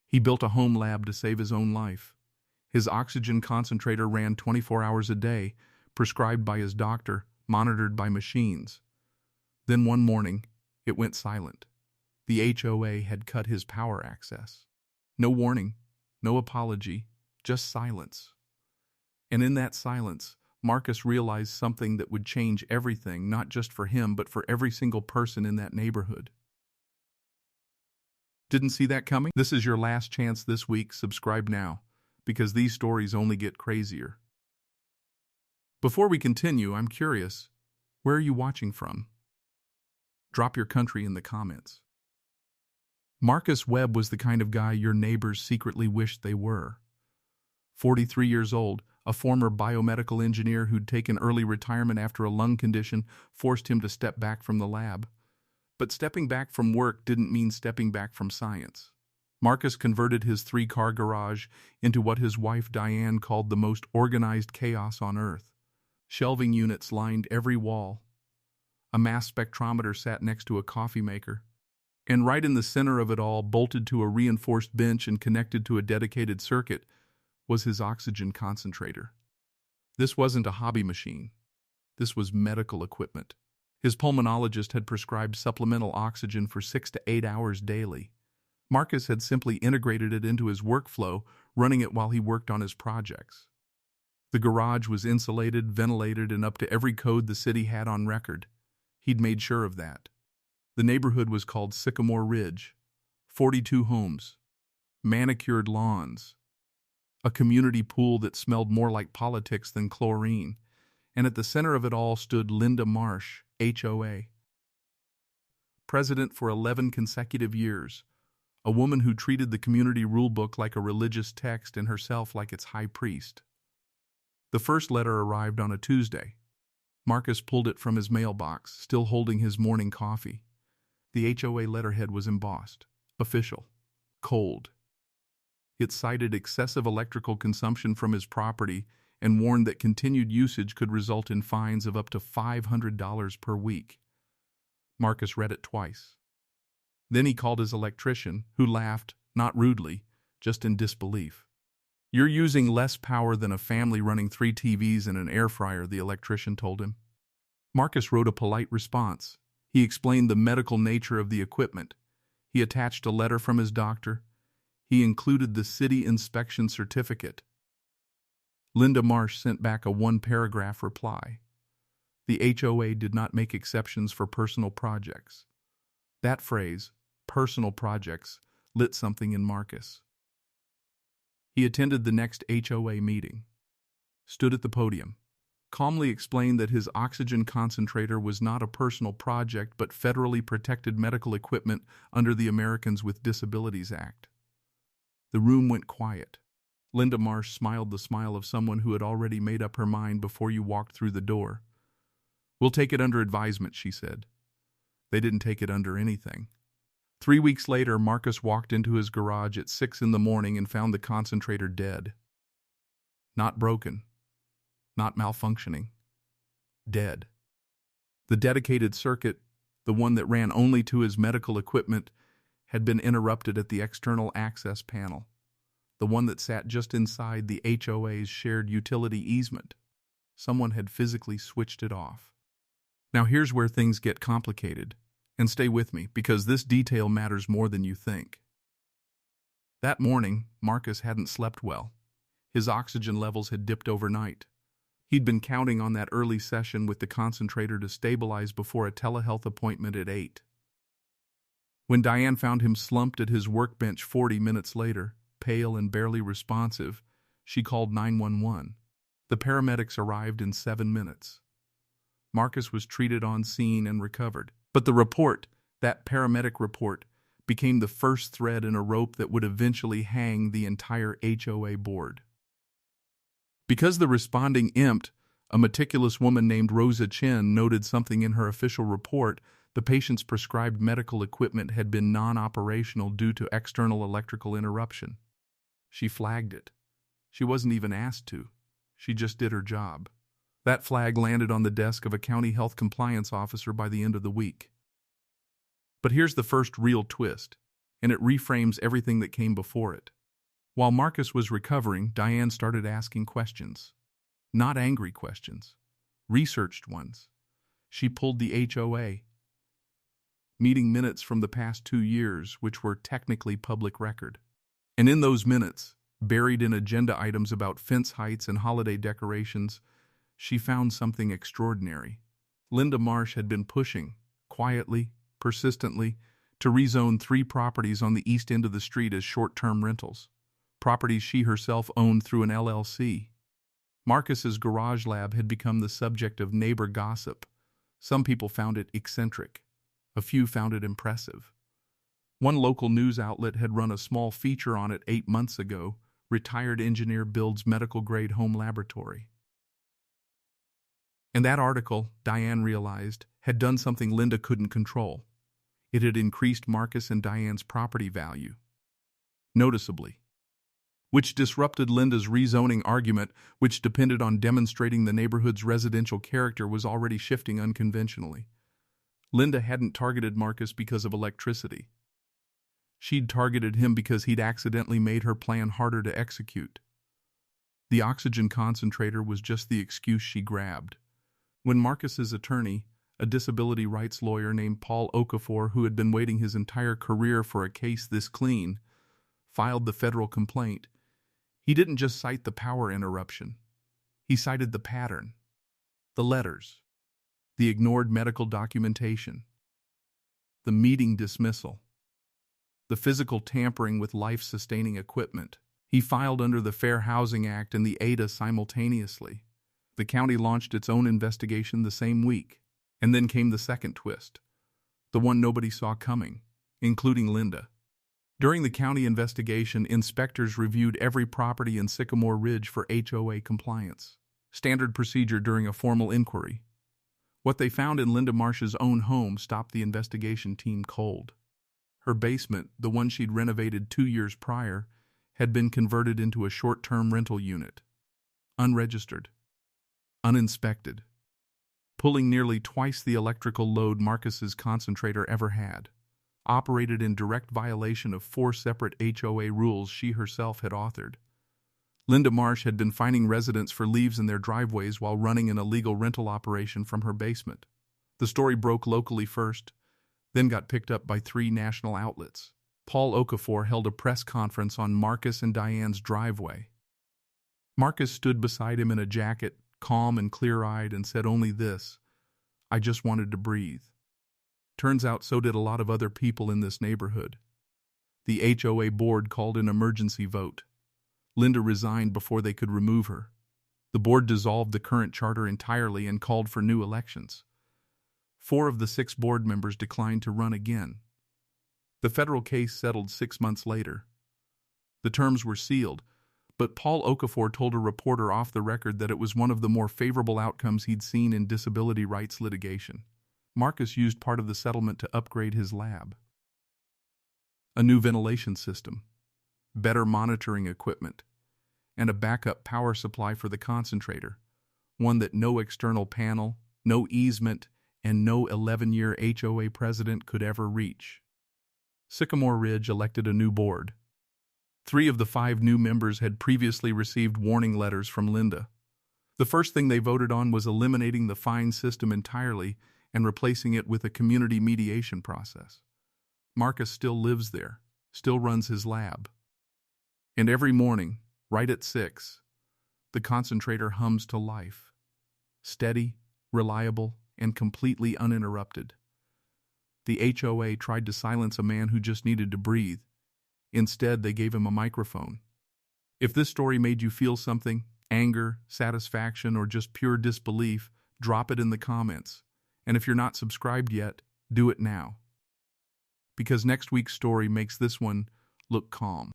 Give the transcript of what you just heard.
He built a home lab to save his own life. His oxygen concentrator ran 24 hours a day, prescribed by his doctor, monitored by machines. Then one morning, it went silent. The HOA had cut his power access. No warning, no apology, just silence. And in that silence, Marcus realized something that would change everything, not just for him, but for every single person in that neighborhood. Didn't see that coming? This is your last chance this week. Subscribe now, because these stories only get crazier. Before we continue, I'm curious, where are you watching from? Drop your country in the comments. Marcus Webb was the kind of guy your neighbors secretly wished they were. 43 years old, a former biomedical engineer who'd taken early retirement after a lung condition forced him to step back from the lab. But stepping back from work didn't mean stepping back from science. Marcus converted his 3-car garage into what his wife Diane called the most organized chaos on Earth. Shelving units lined every wall. A mass spectrometer sat next to a coffee maker. And right in the center of it all, bolted to a reinforced bench and connected to a dedicated circuit, was his oxygen concentrator. This wasn't a hobby machine. This was medical equipment. His pulmonologist had prescribed supplemental oxygen for 6 to 8 hours daily. Marcus had simply integrated it into his workflow, running it while he worked on his projects. The garage was insulated, ventilated, and up to every code the city had on record. He'd made sure of that. The neighborhood was called Sycamore Ridge. 42 homes. Manicured lawns. A community pool that smelled more like politics than chlorine. And at the center of it all stood Linda Marsh, H.O.A. President for 11 consecutive years. A woman who treated the community rulebook like a religious text and herself like its high priest. The first letter arrived on a Tuesday. Marcus pulled it from his mailbox, still holding his morning coffee. The HOA letterhead was embossed, official, cold. It cited excessive electrical consumption from his property and warned that continued usage could result in fines of up to $500 per week. Marcus read it twice. Then he called his electrician, who laughed, not rudely, just in disbelief. "You're using less power than a family running 3 TVs and an air fryer," the electrician told him. Marcus wrote a polite response. He explained the medical nature of the equipment. He attached a letter from his doctor. He included the city inspection certificate. Linda Marsh sent back a 1-paragraph reply. The HOA did not make exceptions for personal projects. That phrase, personal projects, lit something in Marcus. He attended the next HOA meeting, stood at the podium, calmly explained that his oxygen concentrator was not a personal project but federally protected medical equipment under the Americans with Disabilities Act. The room went quiet. Linda Marsh smiled the smile of someone who had already made up her mind before you walked through the door. "We'll take it under advisement," she said. They didn't take it under anything. 3 weeks later, Marcus walked into his garage at 6 in the morning and found the concentrator dead. Not broken. Not malfunctioning. Dead. The dedicated circuit, the one that ran only to his medical equipment, had been interrupted at the external access panel, the one that sat just inside the HOA's shared utility easement. Someone had physically switched it off. Now here's where things get complicated, and stay with me, because this detail matters more than you think. That morning, Marcus hadn't slept well. His oxygen levels had dipped overnight. He'd been counting on that early session with the concentrator to stabilize before a telehealth appointment at 8. When Diane found him slumped at his workbench 40 minutes later, pale and barely responsive, she called 911. The paramedics arrived in 7 minutes. Marcus was treated on scene and recovered. But the report, that paramedic report, became the first thread in a rope that would eventually hang the entire HOA board. Because the responding EMT, a meticulous woman named Rosa Chen, noted something in her official report, the patient's prescribed medical equipment had been non-operational due to external electrical interruption. She flagged it. She wasn't even asked to. She just did her job. That flag landed on the desk of a county health compliance officer by the end of the week. But here's the first real twist. and it reframes everything that came before it. While Marcus was recovering, Diane started asking questions. Not angry questions, researched ones. She pulled the HOA meeting minutes from the past 2 years, which were technically public record. And in those minutes, buried in agenda items about fence heights and holiday decorations, she found something extraordinary. Linda Marsh had been pushing, quietly, persistently, to rezone 3 properties on the east end of the street as short-term rentals, properties she herself owned through an LLC. Marcus's garage lab had become the subject of neighbor gossip. Some people found it eccentric. A few found it impressive. One local news outlet had run a small feature on it 8 months ago. Retired engineer builds medical-grade home laboratory. And that article, Diane realized, had done something Linda couldn't control. It had increased Marcus and Diane's property value noticeably, which disrupted Linda's rezoning argument, which depended on demonstrating the neighborhood's residential character was already shifting unconventionally. Linda hadn't targeted Marcus because of electricity. She'd targeted him because he'd accidentally made her plan harder to execute. The oxygen concentrator was just the excuse she grabbed. When Marcus's attorney, a disability rights lawyer named Paul Okafor, who had been waiting his entire career for a case this clean, filed the federal complaint, he didn't just cite the power interruption. He cited the pattern, the letters, the ignored medical documentation, the meeting dismissal, the physical tampering with life-sustaining equipment. He filed under the Fair Housing Act and the HOA simultaneously. The county launched its own investigation the same week. And then came the second twist, the one nobody saw coming, including Linda. During the county investigation, inspectors reviewed every property in Sycamore Ridge for HOA compliance, standard procedure during a formal inquiry. What they found in Linda Marsh's own home stopped the investigation team cold. Her basement, the one she'd renovated 2 years prior, had been converted into a short-term rental unit. Unregistered. Uninspected. Pulling nearly twice the electrical load Marcus's concentrator ever had. Operated in direct violation of 4 separate HOA rules she herself had authored. Linda Marsh had been fining residents for leaves in their driveways while running an illegal rental operation from her basement. The story broke locally first, then got picked up by 3 national outlets. Paul Okafor held a press conference on Marcus and Diane's driveway. Marcus stood beside him in a jacket, calm and clear-eyed, and said only this: "I just wanted to breathe." Turns out so did a lot of other people in this neighborhood. The HOA board called an emergency vote. Linda resigned before they could remove her. The board dissolved the current charter entirely and called for new elections. 4 of the 6 board members declined to run again. The federal case settled 6 months later. The terms were sealed, but Paul Okafor told a reporter off the record that it was one of the more favorable outcomes he'd seen in disability rights litigation. Marcus used part of the settlement to upgrade his lab. A new ventilation system, better monitoring equipment, and a backup power supply for the concentrator, one that no external panel, no easement, and no 11-year HOA president could ever reach. Sycamore Ridge elected a new board. 3 of the 5 new members had previously received warning letters from Linda. The first thing they voted on was eliminating the fine system entirely and replacing it with a community mediation process. Marcus still lives there, still runs his lab. And every morning, right at 6, the concentrator hums to life. Steady, reliable, and completely uninterrupted. The HOA tried to silence a man who just needed to breathe. Instead, they gave him a microphone. If this story made you feel something, anger, satisfaction, or just pure disbelief, drop it in the comments. And if you're not subscribed yet, do it now. Because next week's story makes this one look calm.